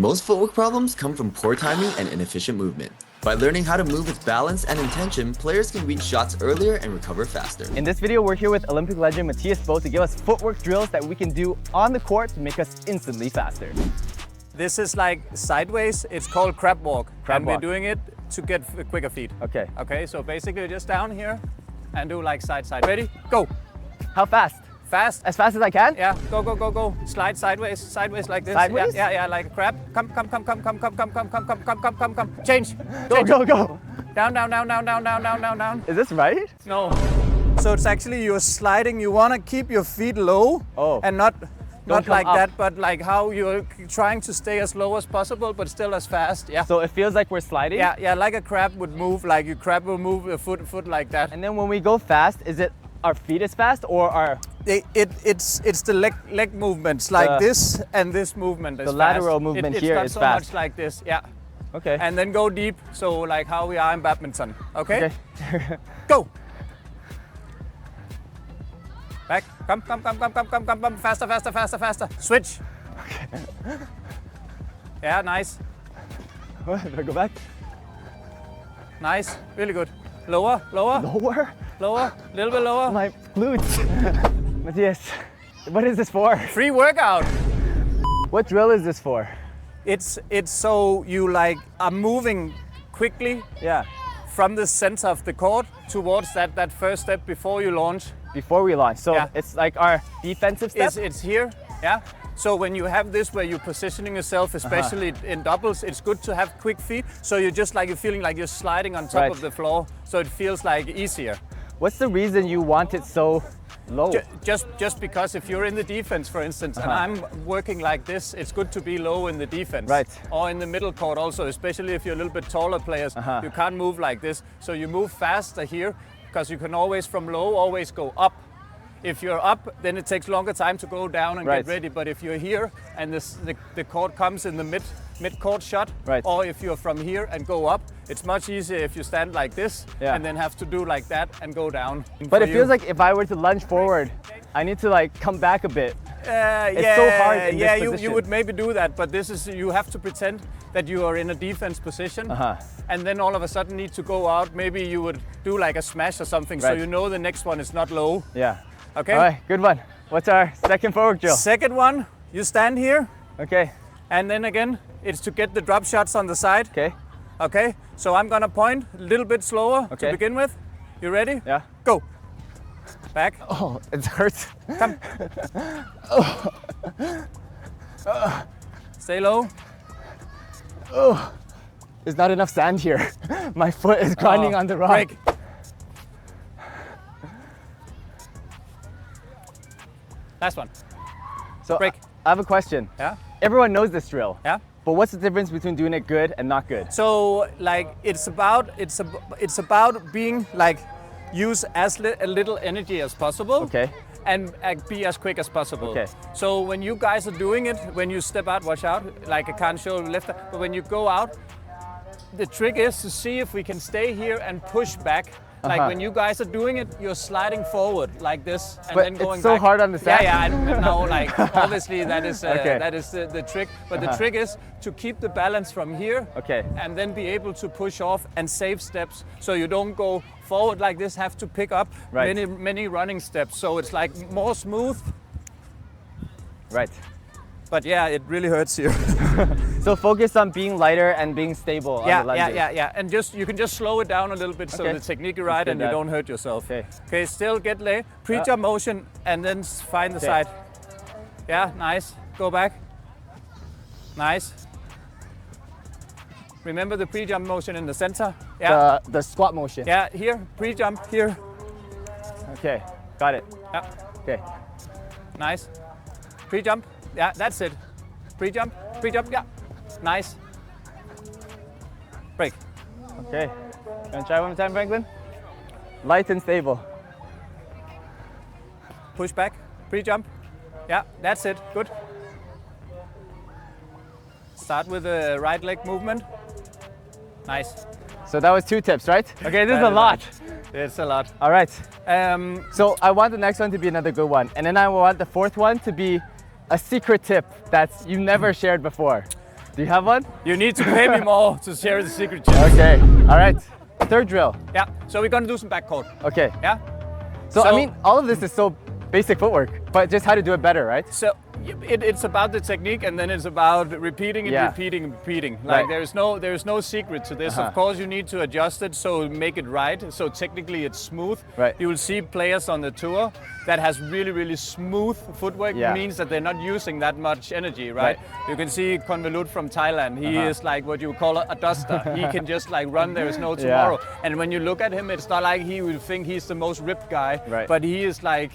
Most footwork problems come from poor timing and inefficient movement. By learning how to move with balance and intention, players can reach shots earlier and recover faster. In this video, we're here with Olympic legend Mathias Boe to give us footwork drills that we can do on the court to make us instantly faster. This is like sideways. It's called crab walk. Crab walk. We're doing it to get quicker feet. Okay. Okay, so basically just down here and do like side. Ready? Go. How fast? Fast. As fast as I can? Yeah, go. Slide sideways like this. Sideways? Yeah, like a crab. Come. Change. Go. Down. Is this right? No. So it's actually you're sliding. You want to keep your feet low and not like up. that, but like how you're trying to stay as low as possible, but still as fast. Yeah. So it feels like we're sliding? Yeah, like a crab would move. Like your crab will move a foot like that. And then when we go fast, is it our feet is fast or our... It's the leg movements like this and this movement is the lateral movement here is so fast. Much like this, yeah. Okay. And then go deep, so like how we are in badminton. Okay. Go. Back. Come. Faster. Switch. Okay. Yeah, nice. Do I go back? Nice. Really good. Lower. Lower? Little bit lower. My glutes. Mathias, what is this for? Free workout. What drill is this for? It's so you like are moving quickly. Yeah. From the center of the court towards that first step before you launch. Before we launch. So yeah. It's like our defensive step? It's here, yeah. So when you have this where you're positioning yourself, especially in doubles, it's good to have quick feet. So you're just like, you're feeling like you're sliding on top of the floor. So it feels like easier. What's the reason you want it so low? Just because if you're in the defense, for instance, and I'm working like this, it's good to be low in the defense. Right. Or in the middle court also, especially if you're a little bit taller players, you can't move like this. So you move faster here, because you can always, from low, always go up. If you're up, then it takes longer time to go down and get ready. But if you're here and the court comes in the mid-court shot, or if you're from here and go up, it's much easier if you stand like this and then have to do like that and go down. But it feels like if I were to lunge forward, I need to like come back a bit. It's so hard in this position. You would maybe do that, but this is, you have to pretend that you are in a defense position and then all of a sudden need to go out. Maybe you would do like a smash or something so you know the next one is not low. Yeah. Okay. All right, good one. What's our second forward drill? Second one, you stand here. Okay. And then again, it's to get the drop shots on the side. Okay. Okay, so I'm gonna point a little bit slower to begin with. You ready? Yeah. Go. Back. Oh, it hurts. Come. Stay low. Oh, there's not enough sand here. My foot is grinding on the rock. Break. Last one. So break. I have a question. Yeah. Everyone knows this drill. Yeah. But what's the difference between doing it good and not good? So like it's about being like use as little energy as possible. Okay. And be as quick as possible. Okay. So when you guys are doing it, when you step out, watch out. Like I can't show left, but when you go out, the trick is to see if we can stay here and push back. Like when you guys are doing it, you're sliding forward like this and then going back. It's so hard on the sand. Yeah, I know. Like obviously that is the trick. But the trick is to keep the balance from here. Okay. And then be able to push off and save steps, so you don't go forward like this. Have to pick up many running steps. So it's like more smooth. Right. But yeah, it really hurts you. So focus on being lighter and being stable on the lunges. Yeah. And you can just slow it down a little bit so the technique is right and you don't hurt yourself. Okay, still get lay. Pre-jump motion and then find the side. Yeah, nice. Go back. Nice. Remember the pre-jump motion in the center? Yeah. The squat motion. Yeah, here. Pre-jump here. Okay, got it. Yeah. Okay. Nice. Pre-jump. Yeah, that's it. Pre-jump, yeah. Nice. Break. Okay. Gonna try one more time, Franklin? Light and stable. Push back, pre-jump. Yeah, that's it, good. Start with the right leg movement. Nice. So that was 2 tips, right? Okay, this is a lot. It's a lot. All right. So I want the next one to be another good one. And then I want the 4th one to be a secret tip that you never shared before. Do you have one? You need to pay me more to share the secret tips. Okay. All right. Third drill. Yeah. So we're gonna do some backcourt. Okay. Yeah. So I mean, all of this is so basic footwork, but just how to do it better, right? So it's about the technique, and then it's about repeating and repeating and repeating. Like there's no secret to this. Of course, you need to adjust it so make it right. So technically, it's smooth. Right. You will see players on the tour that has really smooth footwork. Means that they're not using that much energy, right? You can see Konvalut from Thailand. He is like what you call a duster. He can just like run. There is no tomorrow. And when you look at him, it's not like he will think he's the most ripped guy, but he is like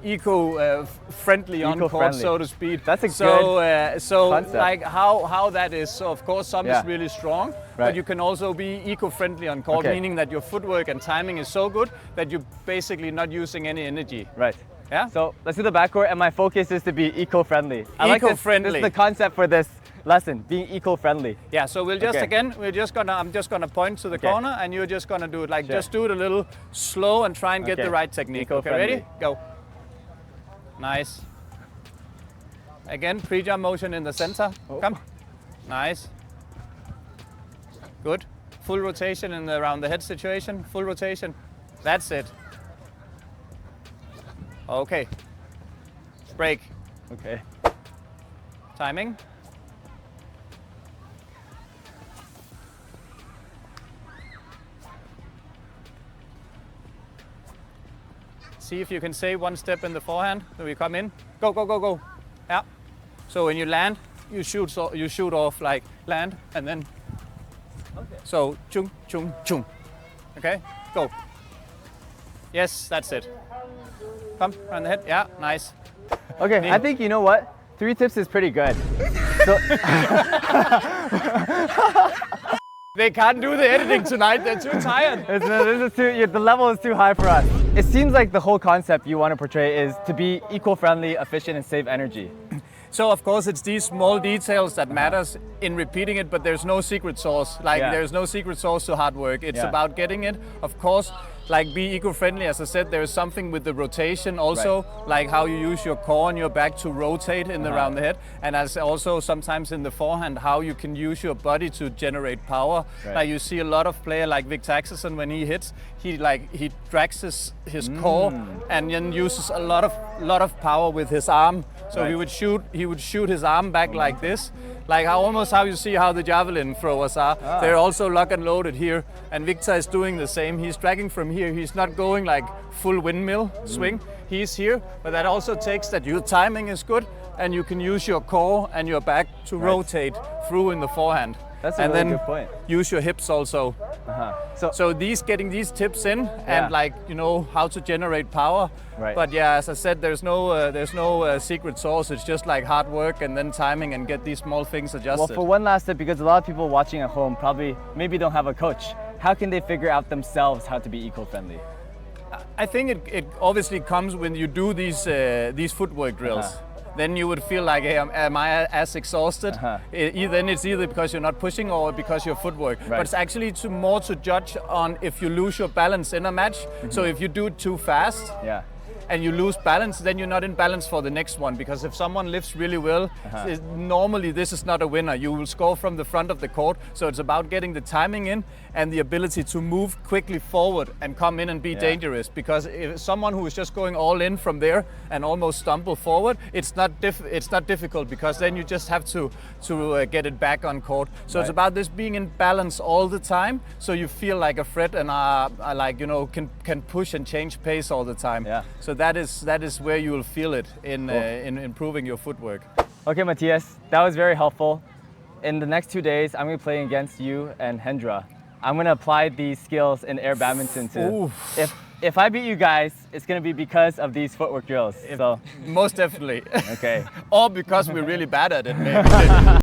eco-friendly on court, so to speak. That's a good concept. Like how that is. So of course some is really strong, but you can also be eco-friendly on court, meaning that your footwork and timing is so good that you're basically not using any energy. Right. Yeah. So let's do the backcourt, and my focus is to be eco-friendly. I like Eco-friendly. this is the concept for this lesson, being eco-friendly. Yeah, so we'll just I'm just gonna point to the corner, and you're just gonna do it like just do it a little slow and try and get the right technique. Okay, ready? Go. Nice. Again, pre-jump motion in the center. Come. Nice. Good. Full rotation in the around the head situation. Full rotation. That's it. Okay. Break. Okay. Timing. See if you can save one step in the forehand when we come in. Go, go, go, go. Yeah. So when you land, you shoot off like land and then. Okay. So chung, chung, chung. Okay, go. Yes, that's it. Come, around the head. Yeah, nice. Okay, Neil. I think you know what? 3 tips is pretty good. So, they can't do the editing tonight. They're too tired. the level is too high for us. It seems like the whole concept you want to portray is to be eco-friendly, efficient, and save energy. So of course it's these small details that matters in repeating it, but there's no secret sauce. Like there's no secret sauce to hard work. It's about getting it. Of course, like be eco-friendly. As I said, there is something with the rotation also, like how you use your core and your back to rotate in around the head, and as also sometimes in the forehand, how you can use your body to generate power. Like you see a lot of player like Victor Axelsen, when he hits, he drags his core and then uses a lot of power with his arm. So he would shoot his arm back like this, like almost how you see how the javelin throwers are. They're also lock and loaded here, and Victor is doing the same. He's dragging from here. He's not going like full windmill swing. He's here, but that also takes that your timing is good, and you can use your core and your back to rotate through in the forehand. That's a really good point. Use your hips also. So getting these tips in and how to generate power. Right. But yeah, as I said, there's no secret sauce. It's just like hard work and then timing and get these small things adjusted. Well, for one last tip, because a lot of people watching at home maybe don't have a coach. How can they figure out themselves how to be eco-friendly? I think it obviously comes when you do these footwork drills. Then you would feel like, hey, am I as exhausted? Then it's either because you're not pushing or because your footwork. But it's actually more to judge on if you lose your balance in a match. So if you do it too fast, and you lose balance, then you're not in balance for the next one. Because if someone lifts really well, normally this is not a winner. You will score from the front of the court. So it's about getting the timing in and the ability to move quickly forward and come in and be dangerous. Because if someone who is just going all in from there and almost stumble forward, it's not difficult, because then you just have to get it back on court. So it's about this being in balance all the time, so you feel like a threat and can push and change pace all the time. So that is where you will feel it in improving your footwork. Okay, Mathias, that was very helpful. In the next 2 days, I'm going to play against you and Hendra. I'm going to apply these skills in air badminton too. If I beat you guys, it's going to be because of these footwork drills. So most definitely. Okay. Or because we're really bad at it, maybe.